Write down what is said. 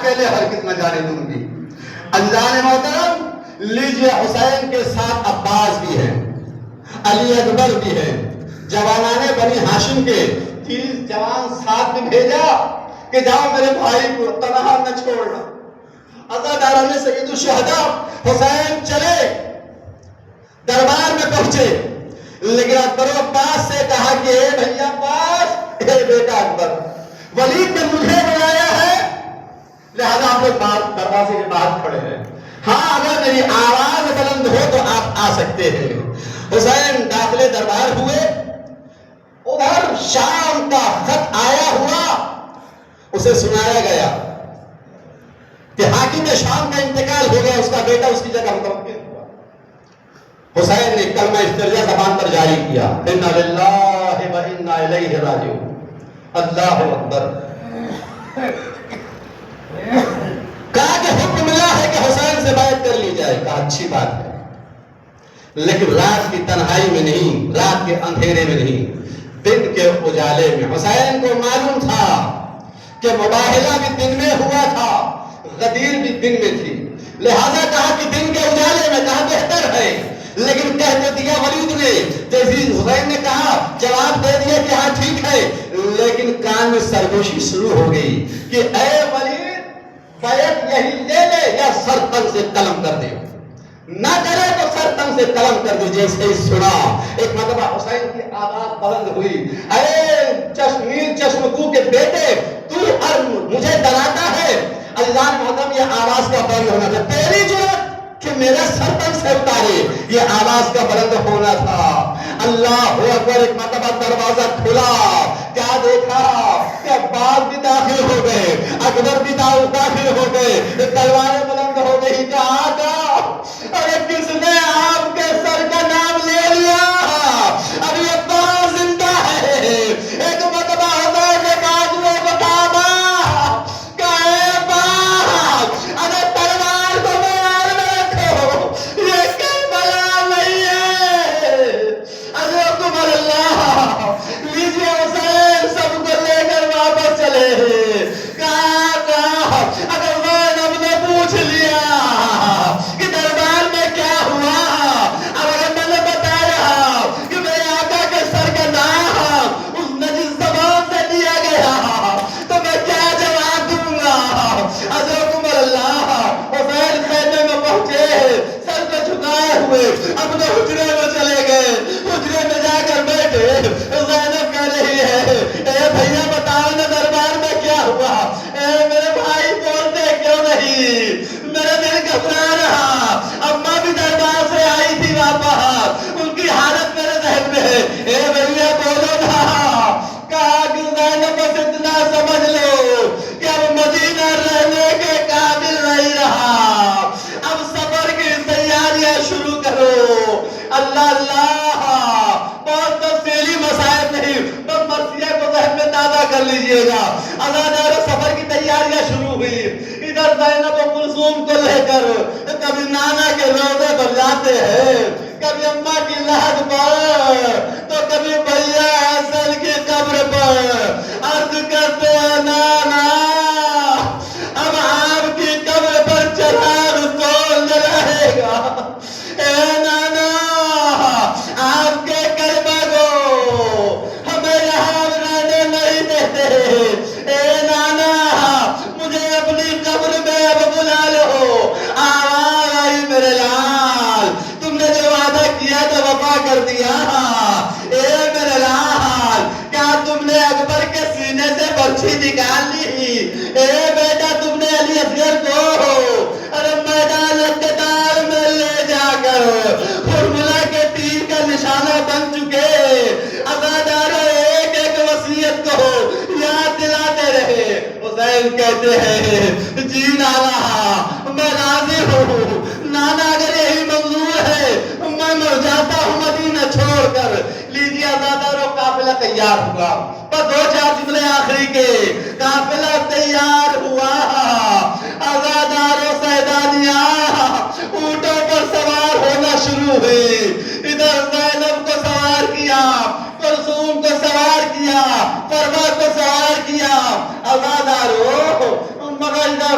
اکیلے ہرگز نہ جانے دوں گی۔ عزیزان محترم، لیجیے حسین کے ساتھ عباس بھی ہے، علی اکبر بھی ہے، جوانان بنی ہاشم کے 30 جوان ساتھ میں بھیجا کہ جاؤ میرے بھائی کو تنہا نہ چھوڑنا۔ عزاداران سید الشہداء حسین چلے، دربار میں پہنچے، لیکن اکبر و عباس سے کہا کہ اے بھیا عباس، اے بیٹا اکبر، ولید نے مجھے بلایا ہے، لہذا آپ لوگ دروازے کے باہر کھڑے ہیں، ہاں اگر میری آواز بلند ہو تو آپ آ سکتے ہیں۔ حسین داخلے دربار ہوئے، ادھر شام کا خط آیا ہوا اسے سنایا گیا کہ حاکم شام کا انتقال ہو گیا، اس کا بیٹا اس کی جگہ متوکل ہوا۔ حسین نے کلمہ استرجاع زبان پر جاری کیا، انا للہ و انا الیہ راجعون، اللہ اکبر۔ کہا کہ حکم ملا ہے کہ حسین سے بیعت کر لی جائے، کہا اچھی بات ہے، لیکن رات کی تنہائی میں نہیں، رات کے اندھیرے میں نہیں، دن کے اجالے میں۔ حسین کو معلوم تھا کہ مباہلہ بھی دن میں ہوا تھا، غدیر بھی دن میں تھی، لہذا کہا کہ دن کے اجالے میں کہا بہتر ہے، لیکن کہہ تو دیا ولید نے، جیسے حسین نے کہا جواب دے دیا کہ ہاں ٹھیک ہے، لیکن کان میں سرگوشی شروع ہو گئی کہ اے ولید بیعت یہی لے لے یا سر تن سے قلم کر دے، نہ کرے تو سر تن سے قلم کر دے۔ جیسے ہی سنا ایک مرتبہ حسین کی آواز بلند ہوئی، اے چشمیر چشمکو کے بیٹے، تو مجھے ڈراتا ہے۔ عزیزان محترم، یہ آواز کا بلند ہونا تھا، تیری جرأت کہ میرا سر تن سے اتارے، یہ آواز کا بلند ہونا تھا۔ اللہ اکبر۔ ایک مرتبہ دروازہ کھلا، کیا دیکھا کہ عباس بھی داخل ہو گئے، اکبر بھی داخل ہو گئے، تلواریں بلند ہو گئی کہ آقا، ارے کس نے آپ کے سر کا نام لے لیا، ابھی عباس زندہ ہے۔ ایک مرتبہ حسین نے بازوؤں کو تھاما کہ اے عباس، اگر تلوار کو میدان میں رکھو، یہ کربلا نہیں ہے۔ ارے اکبر اللہ، لیجیے حسین سب کو لے کر واپس چلے۔ کہا اگر زینب نے پوچھ لیا کہ دربار میں کیا ہوا، اور اگر میں نے بتایا کہ میرے آقا کے سر کا نام اس نجس زبان سے لیا گیا، تو میں کیا جواب دوں گا۔ حضرت اللہ حسین خیمے میں پہنچے، سر کو جھکائے ہوئے اپنے حجرے میں چلے گئے، حجرے میں جا کر بیٹھے۔ زینب کہہ رہی ہے اے بھیا بتاؤ نا دربار میں کیا ہوا، اے میرے بھائی بولتے کیوں نہیں، میرا دل گھبرا رہا، اماں بھی دربار سے آئی تھی واپس، ان کی حالت میرے ذہن میں ہے، اے بھیا بولو نا۔ کہا کہ زینب بس اتنا سمجھ لو کہ اب مدینہ رہنے کے قابل نہیں رہا، اب سفر کی تیاریاں شروع کرو۔ اللہ اللہ، بہت تفصیلی مسائل نہیں، بس مرثیہ کو ذہن میں تازہ کر لیجئے گا۔ عزادار سفر کی تیاریاں شروع ہوئی، ادھر زینب و کلثوم کو لے کر کبھی نانا کے روضے پر جاتے ہیں، کبھی اماں کی لحد پر، تو کبھی بھیا حسن کی قبر پر، عرض کرتے ہیں نانا اب آپ کی قبر پر چراغ کون جلائے گا، اے نانا آپ کے کربلا کو ہمیں یہاں رہنے نہیں دیتے، اے نانا مجھے اپنی قبر میں اب بلا لو۔ آواز آئی میرے لال، تم نے جو وعدہ کیا تھا وفا کر دیا، اے میرے لال کیا تم نے اکبر کے سینے سے برچھی نکال لی، اے بیٹا تم نے علی اصغر کو ارے میدان اقتدار میں لے جا کر کربلا کے تیر کا نشانہ بن چکے۔ عزاداروں ایک ایک وصیت کو یاد دلاتے رہے۔ حسین کہتے ہیں جی نانا میں راضی ہوں، نانا اگر یہی منظور ہے میں مر جاتا ہوں مدینہ چھوڑ کر۔ لیجیے عزاداروں قافلہ تیار ہوا، پر دو چار جملے آخری کے، قافلہ تیار ہوا، عزاداروں سیدانیاں اونٹوں پر سوار ہونا شروع ہوئی، ادھر زینب کو سوار کیا، کلثوم کو سوار کیا، فروا کو سوار کیا۔ عزاداروں مگر ادھر